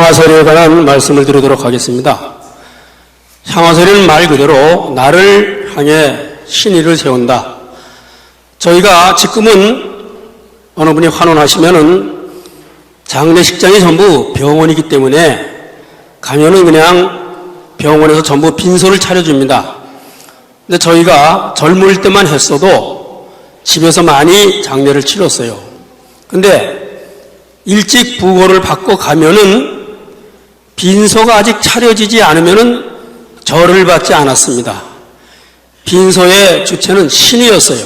향화설에 관한 말씀을 드리도록 하겠습니다. 향화설은 말 그대로 나를 향해 신의를 세운다. 저희가 지금은 어느 분이 환원하시면은 장례식장이 전부 병원이기 때문에 가면은 그냥 병원에서 전부 빈소를 차려줍니다. 근데 저희가 젊을 때만 했어도 집에서 많이 장례를 치렀어요. 근데 일찍 부고를 받고 가면은 빈소가 아직 차려지지 않으면은 절을 받지 않았습니다. 빈소의 주체는 신이었어요.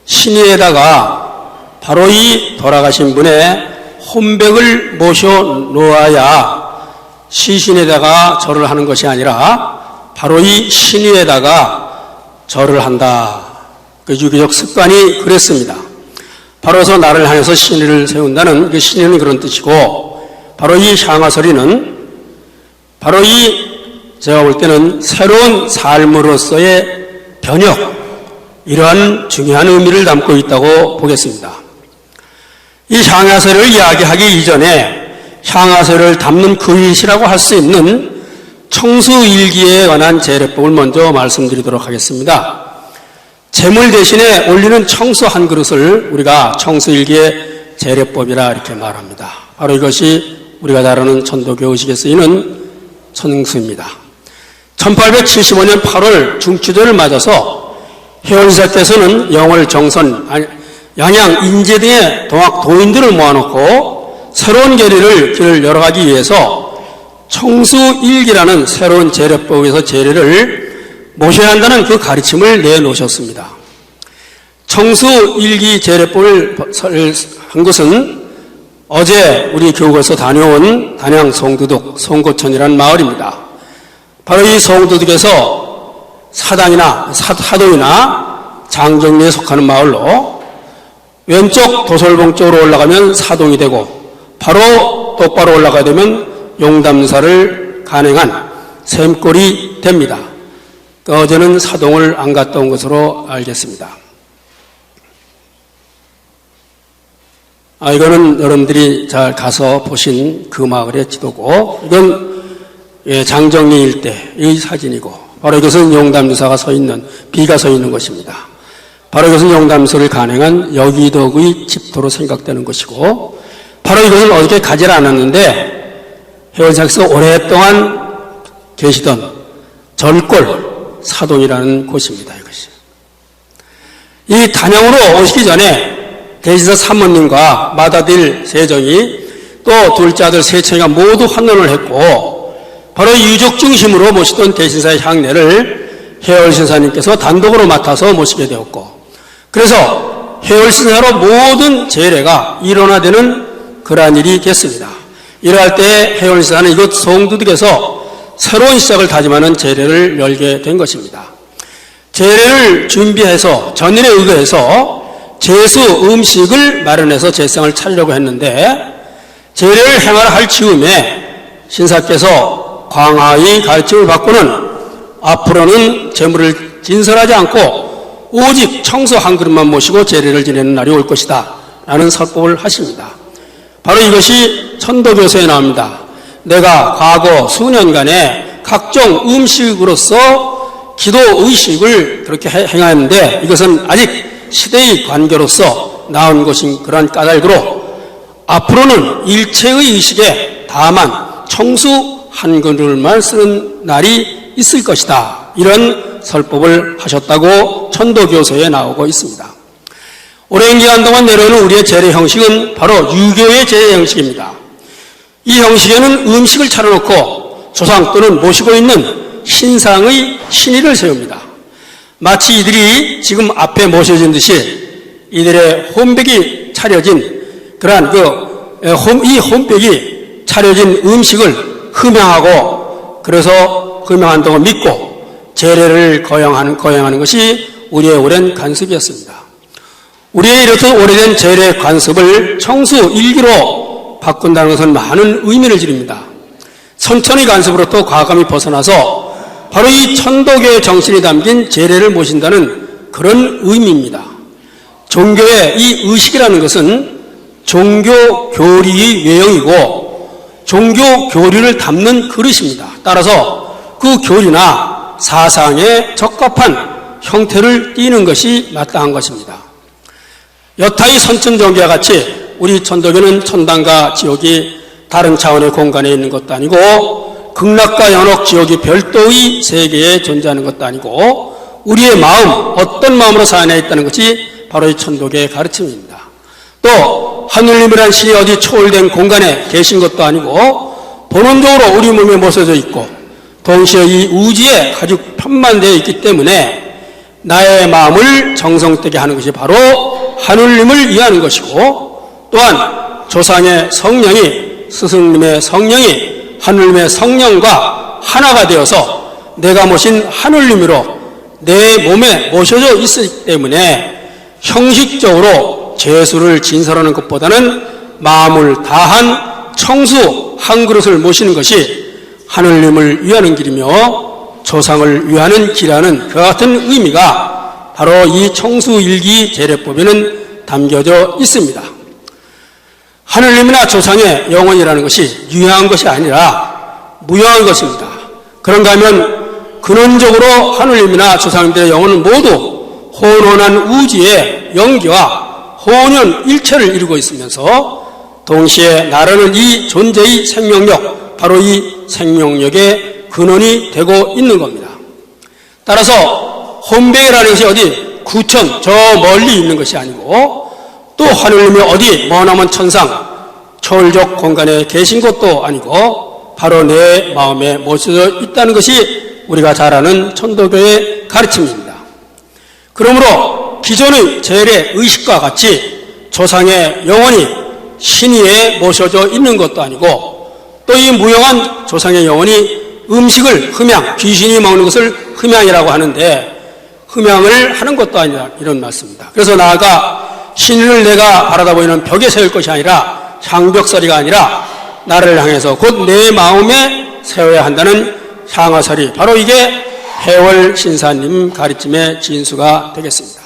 신이에다가 바로 이 돌아가신 분의 혼백을 모셔 놓아야 시신에다가 절을 하는 것이 아니라 바로 이 신위에다가 절을 한다. 그 유교적 습관이 그랬습니다. 바로서 나를 향해서 신의를 세운다는 그 신의는 그런 뜻이고, 바로 이 향화설이는 바로 제가 볼 때는 새로운 삶으로서의 변혁, 이러한 중요한 의미를 담고 있다고 보겠습니다. 이 향화설을 이야기하기 이전에 향화설을 담는 그릇이라고 할 수 있는 청수일기에 관한 제례법을 먼저 말씀드리도록 하겠습니다. 제물 대신에 올리는 청수 한 그릇을 우리가 청수일기의 제례법이라 이렇게 말합니다. 바로 이것이 우리가 다루는 천도교 의식에 쓰이는 청수입니다. 1875년 8월 중추절을 맞아서 혜원사께서는 영월, 정선, 양양, 인제 등의 도인들을 모아놓고 새로운 계례를 열어가기 위해서 청수일기라는 새로운 제례법에서 제례를 모셔야 한다는 그 가르침을 내놓으셨습니다. 청수일기 제례법을 한 것은 어제 우리 교국에서 다녀온 단양 송두둑, 송고천이라는 마을입니다. 바로 이 송두둑에서 사동이나 장정리에 속하는 마을로 왼쪽 도솔봉 쪽으로 올라가면 사동이 되고 바로 똑바로 올라가야 되면 용담사를 간행한 샘골이 됩니다. 어제는 사동을 안 갔다 온 것으로 알겠습니다. 이거는 여러분들이 잘 가서 보신 그 마을의 지도고, 이건 장정리 일대의 사진이고, 바로 이것은 용담사가 서 있는, 비가 서 있는 것입니다. 바로 이것은 용담사를 간행한 여기덕의 집도로 생각되는 것이고, 바로 이것은 어저께 가지 않았는데 혜원사께서 오랫동안 계시던 절골 사동이라는 곳입니다. 이것이. 이 단양으로 오시기 전에 대신사 사모님과 마다딜 세정이 또 둘째 아들 세청이가 모두 환원을 했고, 바로 유족 중심으로 모시던 대신사의 향례를 혜월신사님께서 단독으로 맡아서 모시게 되었고, 그래서 혜월신사로 모든 제례가 일원화되는 그러한 일이 됐습니다. 이러할 때 혜월신사는 이곳 송두둑에서 새로운 시작을 다짐하는 제례를 열게 된 것입니다. 제례를 준비해서 전일에 의거해서 제수 음식을 마련해서 제상을 차리려고 했는데, 제례를 행하라 할 즈음에 신사께서 광하의 가르침을 받고는 앞으로는 제물을 진설하지 않고 오직 청수 한 그릇만 모시고 제례를 지내는 날이 올 것이다 라는 설법을 하십니다. 바로 이것이 천도교서에 나옵니다. 내가 과거 수년간에 각종 음식으로서 기도의식을 그렇게 행하였는데 이것은 아직 시대의 관계로서 나온 것인 그러한 까닭으로 앞으로는 일체의 의식에 다만 청수 한 그릇만 쓰는 날이 있을 것이다. 이런 설법을 하셨다고 천도교서에 나오고 있습니다. 오랜 기간 동안 내려오는 우리의 제례 형식은 바로 유교의 제례 형식입니다. 이 형식에는 음식을 차려놓고 조상 또는 모시고 있는 신상의 신의를 세웁니다. 마치 이들이 지금 앞에 모셔진 듯이 이들의 혼백이 차려진 그러한 이 혼백이 차려진 음식을 흠양하고, 그래서 흠양한다고 믿고 제례를 거행하는 것이 우리의 오랜 관습이었습니다. 우리의 이렇듯 오래된 제례 관습을 청수일기로 바꾼다는 것은 많은 의미를 지닙니다. 선천의 관습으로부터 과감히 벗어나서 바로 이 천도교의 정신이 담긴 제례를 모신다는 그런 의미입니다. 종교의 이 의식이라는 것은 종교 교리의 외형이고, 종교 교리를 담는 그릇입니다. 따라서 그 교리나 사상에 적합한 형태를 띠는 것이 마땅한 것입니다. 여타의 선천종교와 같이 우리 천도교는 천당과 지옥이 다른 차원의 공간에 있는 것도 아니고 극락과 연옥, 지옥이 별도의 세계에 존재하는 것도 아니고 우리의 마음, 어떤 마음으로 살아야 있다는 것이 바로 이 천도교의 가르침입니다. 또 하느님이란 신이 어디 초월된 공간에 계신 것도 아니고 본원적으로 우리 몸에 모셔져 있고 동시에 이 우주에 아주 편만되어 있기 때문에 나의 마음을 정성되게 하는 것이 바로 하느님을 위하는 것이고, 또한 조상의 성령이, 스승님의 성령이 하느님의 성령과 하나가 되어서 내가 모신 하느님으로 내 몸에 모셔져 있기 때문에 형식적으로 제수를 진설하는 것보다는 마음을 다한 청수 한 그릇을 모시는 것이 하느님을 위하는 길이며 조상을 위하는 길이라는 그와 같은 의미가 바로 이 청수일기 제례법에는 담겨져 있습니다. 하느님이나 조상의 영혼이라는 것이 유효한 것이 아니라 무효한 것입니다. 그런가 하면 근원적으로 하느님이나 조상님들의 영혼은 모두 혼혼한 우주의 영기와 혼연일체를 이루고 있으면서 동시에 나라는 이 존재의 생명력, 바로 이 생명력의 근원이 되고 있는 겁니다. 따라서 혼배라는 것이 어디 구천 저 멀리 있는 것이 아니고 또 하느님이 어디 머나먼 천상 초월적 공간에 계신 것도 아니고 바로 내 마음에 모셔져 있다는 것이 우리가 잘 아는 천도교의 가르침입니다. 그러므로 기존의 제례 의식과 같이 조상의 영혼이 신위에 모셔져 있는 것도 아니고 또 이 무용한 조상의 영혼이 음식을 흠양, 귀신이 먹는 것을 흠양이라고 하는데 흠양을 하는 것도 아니라 이런 말씀입니다. 그래서 나아가 신을 내가 바라다 보이는 벽에 세울 것이 아니라 향벽서리가 아니라 나를 향해서 곧 내 마음에 세워야 한다는 향화서리, 바로 이게 해월 신사님 가르침의 진수가 되겠습니다.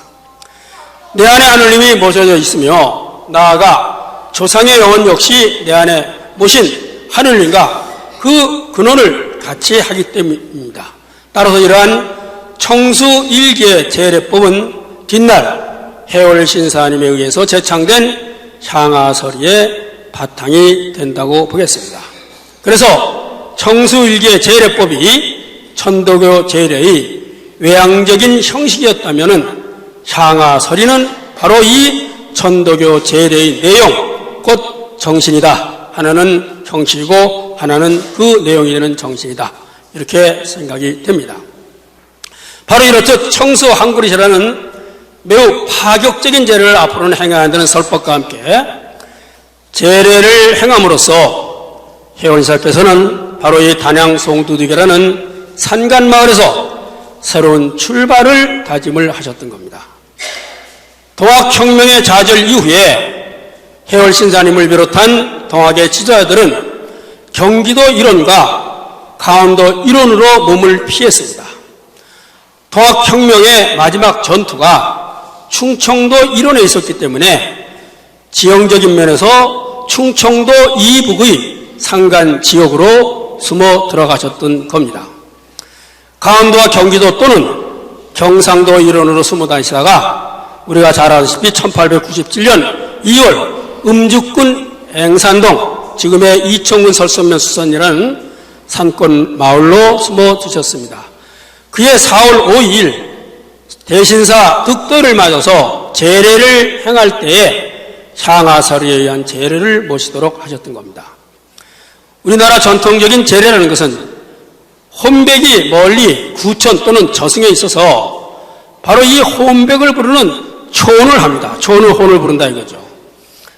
내 안에 하느님이 모셔져 있으며 나아가 조상의 영혼 역시 내 안에 모신 하느님과 그 근원을 같이 하기 때문입니다. 따라서 이러한 청수일기의 제례법은 뒷날 해월 신사님에 의해서 제창된 향화서리의 바탕이 된다고 보겠습니다. 그래서 청수일기의 제례법이 천도교 제례의 외향적인 형식이었다면 향화서리는 바로 이 천도교 제례의 내용, 곧 정신이다. 하나는 형식이고 하나는 그 내용이 되는 정신이다. 이렇게 생각이 됩니다. 바로 이렇듯 청수 한 그릇이라는 매우 파격적인 제례를 앞으로는 행해야 한다는 설법과 함께 제례를 행함으로써 해원사께서는 바로 이 단양 송두둑이라는 산간마을에서 새로운 출발을 다짐을 하셨던 겁니다. 동학혁명의 좌절 이후에 해월신사님을 비롯한 동학의 지도자들은 경기도 일원과 강원도 일원으로 몸을 피했습니다. 동학혁명의 마지막 전투가 충청도 일원에 있었기 때문에 지형적인 면에서 충청도 이북의 산간 지역으로 숨어 들어가셨던 겁니다. 강원도와 경기도 또는 경상도 일원으로 숨어 다니시다가 우리가 잘 아시다시피 1897년 2월 음주군 앵산동, 지금의 이천군 설선면 수선이라는 산권 마을로 숨어 드셨습니다. 그해 4월 5일 대신사 득도를 맞아서 제례를 행할 때에 향화서리에 의한 제례를 모시도록 하셨던 겁니다. 우리나라 전통적인 제례라는 것은 혼백이 멀리 구천 또는 저승에 있어서 바로 이 혼백을 부르는 초혼을 합니다. 초혼을 혼을 부른다 이거죠.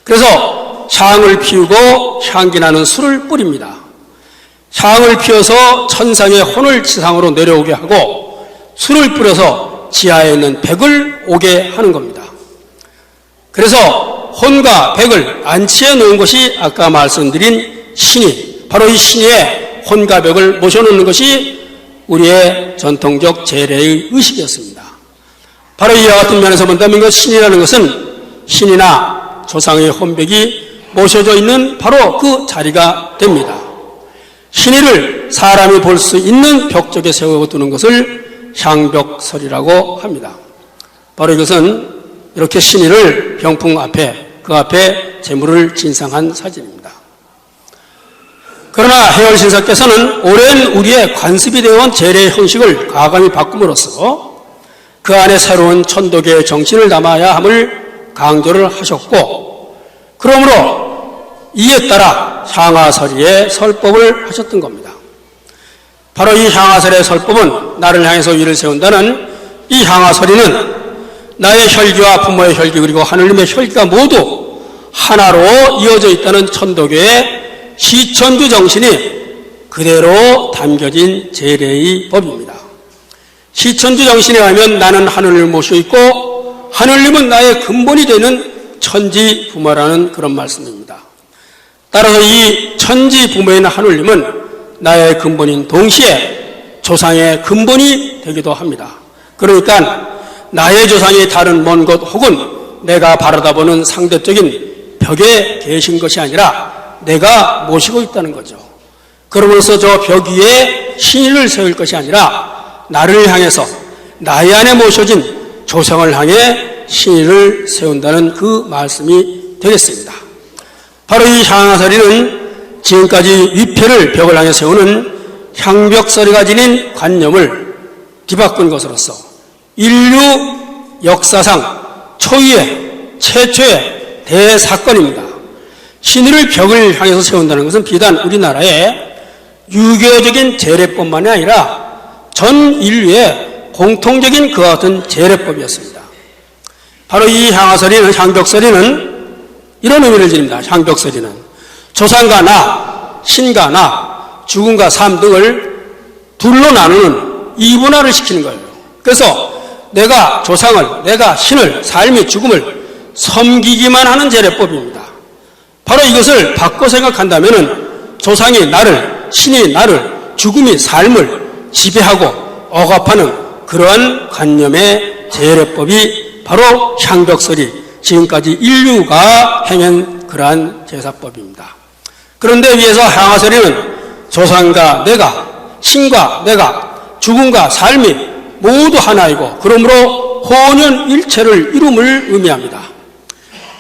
그래서 향을 피우고 향기나는 술을 뿌립니다. 향을 피워서 천상의 혼을 지상으로 내려오게 하고 술을 뿌려서 지하에 있는 백을 오게 하는 겁니다. 그래서 혼과 백을 안치해 놓은 것이 아까 말씀드린 신이, 바로 이 신의 혼과 백을 모셔놓는 것이 우리의 전통적 제례의 의식이었습니다. 바로 이와 같은 면에서 본다면 그 신이라는 것은 신이나 조상의 혼백이 모셔져 있는 바로 그 자리가 됩니다. 신의를 사람이 볼 수 있는 벽 쪽에 세워두는 것을 향벽설이라고 합니다. 바로 이것은 이렇게 신의를 병풍 앞에, 그 앞에 제물을 진상한 사진입니다. 그러나 해열신사께서는 오랜 우리의 관습이 되어온 제례의 형식을 과감히 바꿈으로써 그 안에 새로운 천도교의 정신을 담아야 함을 강조를 하셨고, 그러므로 이에 따라 향화설의의 설법을 하셨던 겁니다. 바로 이 향화설의 설법은 나를 향해서 위를 세운다는 이 향화설의는 나의 혈기와 부모의 혈기 그리고 하느님의 혈기가 모두 하나로 이어져 있다는 천도교의 시천주 정신이 그대로 담겨진 제례의 법입니다. 시천주 정신에 의하면 나는 하늘을 모시고 있고 하늘님은 나의 근본이 되는 천지 부모라는 그런 말씀입니다. 따라서 이 천지 부모인 하늘님은 나의 근본인 동시에 조상의 근본이 되기도 합니다. 그러니까 나의 조상이 다른 먼 곳 혹은 내가 바라다보는 상대적인 벽에 계신 것이 아니라 내가 모시고 있다는 거죠. 그러면서 저 벽 위에 신의를 세울 것이 아니라 나를 향해서 나의 안에 모셔진 조상을 향해 신의를 세운다는 그 말씀이 되겠습니다. 바로 이 향화설의는 지금까지 위패를 벽을 향해 세우는 향벽설의가 지닌 관념을 뒤바꾼 것으로서 인류 역사상 초유의 최초의 대사건입니다. 신의를 벽을 향해서 세운다는 것은 비단 우리나라의 유교적인 제례법만이 아니라 전 인류의 공통적인 그와 같은 제례법이었습니다. 바로 이 향화설의는, 향벽설의는 이런 의미를 지닙니다. 향벽설의는 조상과 나, 신과 나, 죽음과 삶 등을 둘로 나누는 이분화를 시키는 거예요. 그래서 내가 조상을, 내가 신을, 삶이 죽음을 섬기기만 하는 제례법입니다. 바로 이것을 바꿔 생각한다면 조상이 나를, 신이 나를, 죽음이 삶을 지배하고 억압하는 그러한 관념의 제례법이 바로 향벽설의, 지금까지 인류가 행한 그러한 제사법입니다. 그런데 위에서 향화설의는 조상과 내가, 신과 내가, 죽음과 삶이 모두 하나이고 그러므로 혼연일체를 이룸을 의미합니다.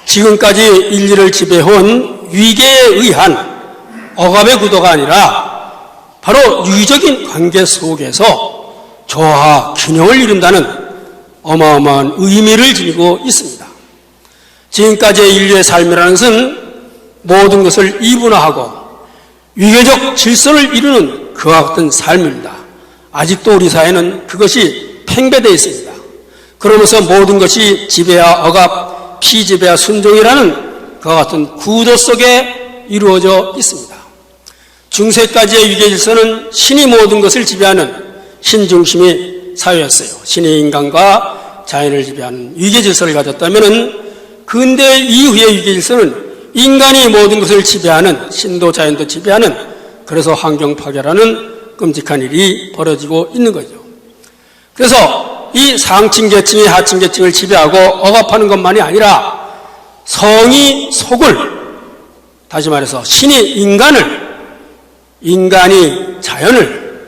지금까지 인류를 지배해온 위계에 의한 억압의 구도가 아니라 바로 유기적인 관계 속에서 조화, 균형을 이룬다는 어마어마한 의미를 지니고 있습니다. 지금까지의 인류의 삶이라는 것은 모든 것을 이분화하고 위계적 질서를 이루는 그와 같은 삶입니다. 아직도 우리 사회는 그것이 팽배되어 있습니다. 그러면서 모든 것이 지배와 억압, 피지배와 순종이라는 그와 같은 구도 속에 이루어져 있습니다. 중세까지의 위계 질서는 신이 모든 것을 지배하는 신중심의 사회였어요. 신이 인간과 자연을 지배하는 위계 질서를 가졌다면 근대 이후의 위계 질서는 인간이 모든 것을 지배하는, 신도 자연도 지배하는, 그래서 환경 파괴라는 끔찍한 일이 벌어지고 있는 거죠. 그래서 이 상층 계층이 하층 계층을 지배하고 억압하는 것만이 아니라 성이 속을, 다시 말해서 신이 인간을, 인간이 자연을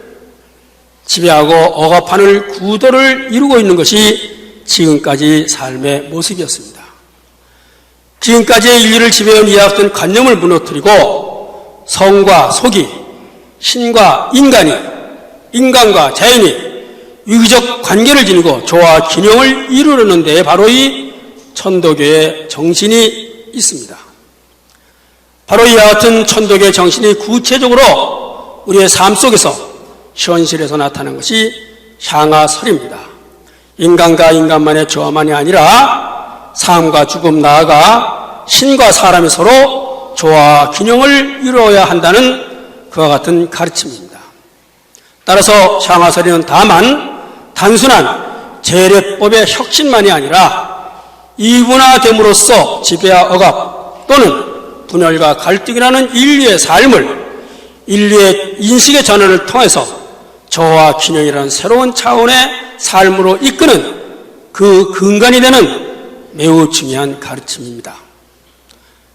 지배하고 억압하는 구도를 이루고 있는 것이 지금까지 삶의 모습이었습니다. 지금까지의 인류를 지배해온 이와 같은 관념을 무너뜨리고 성과 속이, 신과 인간이, 인간과 자연이 유기적 관계를 지니고 조화 균형을 이루려는 데에 바로 이 천도교의 정신이 있습니다. 바로 이와 같은 천도교의 정신이 구체적으로 우리의 삶 속에서 현실에서 나타난 것이 향화설입니다. 인간과 인간만의 조화만이 아니라 삶과 죽음 나아가 신과 사람이 서로 조화 균형을 이루어야 한다는 그와 같은 가르침입니다. 따라서 향화설의는 다만 단순한 제례법의 혁신만이 아니라 이분화됨으로써 지배와 억압 또는 분열과 갈등이라는 인류의 삶을 인류의 인식의 전환을 통해서 조화 균형이라는 새로운 차원의 삶으로 이끄는 그 근간이 되는 매우 중요한 가르침입니다.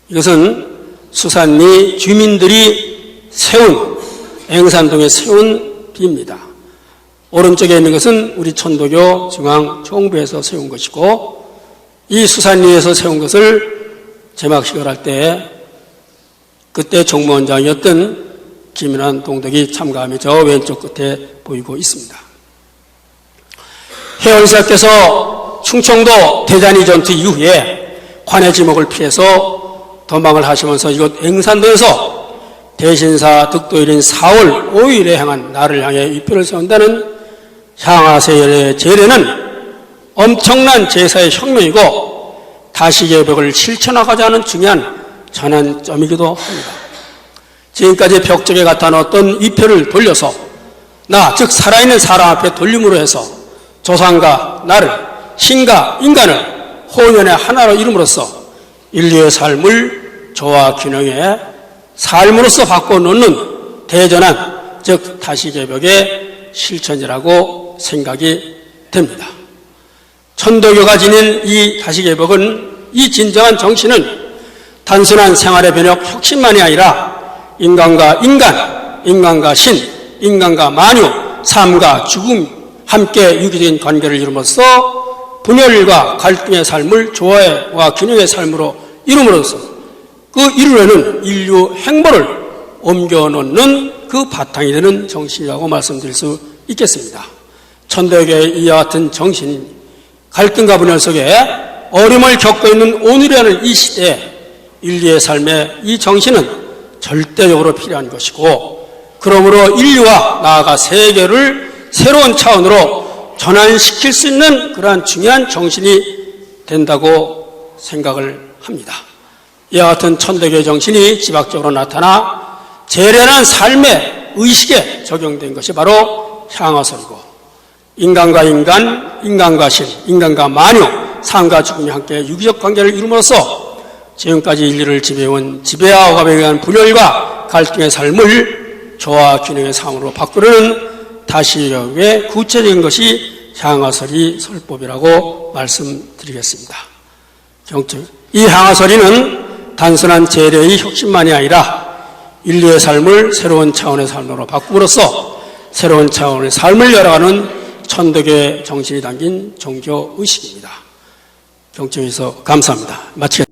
이것은 수산리 주민들이 세운, 앵산동에 세운 비입니다. 오른쪽에 있는 것은 우리 천도교 중앙총부에서 세운 것이고, 이 수산리에서 세운 것을 제막식을 할 때 그때 정무원장이었던 김인환 동덕이 참가하며 저 왼쪽 끝에 보이고 있습니다. 해원사께서 충청도 대잔이 전투 이후에 관해 지목을 피해서 도망을 하시면서 이곳 앵산도에서 대신사 득도일인 4월 5일에 향한 나를 향해 위표를 세운다는 향하세의 제례는 엄청난 제사의 혁명이고 다시개벽을 실천하고자 하는 중요한 전환점이기도 합니다. 지금까지 벽쪽에 갖다 놓았던 위표를 돌려서 나, 즉 살아있는 사람 앞에 돌림으로 해서 조상과 나를, 신과 인간을 혼연의 하나로 이름으로써 인류의 삶을 조화 균형의 삶으로서 바꿔놓는 대전환, 즉 다시개벽의 실천이라고 생각이 됩니다. 천도교가 지닌 이 다시개벽은, 이 진정한 정신은 단순한 생활의 변혁 혁신만이 아니라 인간과 인간, 인간과 신, 인간과 만유, 삶과 죽음 함께 유기적인 관계를 이룸으로써 분열과 갈등의 삶을 조화와 균형의 삶으로 이룸으로써 그 이루려는 인류 행보를 옮겨놓는 그 바탕이 되는 정신이라고 말씀드릴 수 있겠습니다. 천도교의 이와 같은 정신이 갈등과 분열 속에 어려움을 겪고 있는 오늘이라는 이 시대에 인류의 삶에 이 정신은 절대적으로 필요한 것이고, 그러므로 인류와 나아가 세계를 새로운 차원으로 전환시킬 수 있는 그러한 중요한 정신이 된다고 생각을 합니다. 이와 같은 천도교의 정신이 지박적으로 나타나 재련한 삶의 의식에 적용된 것이 바로 향화설이고, 인간과 인간, 인간과 신, 인간과 만유, 삶과 죽음이 함께 유기적 관계를 이룸으로써 지금까지 인류를 지배해온 지배와 억압에 의한 분열과 갈등의 삶을 조화 균형의 삶으로 바꾸려는 다시개벽의 구체적인 것이 향화설이 설법이라고 말씀드리겠습니다. 이 향화설이는 단순한 제례의 혁신만이 아니라 인류의 삶을 새로운 차원의 삶으로 바꿈으로써 새로운 차원의 삶을 열어가는 천도교의 정신이 담긴 종교의식입니다. 경청해주셔서 감사합니다. 마치겠습니다.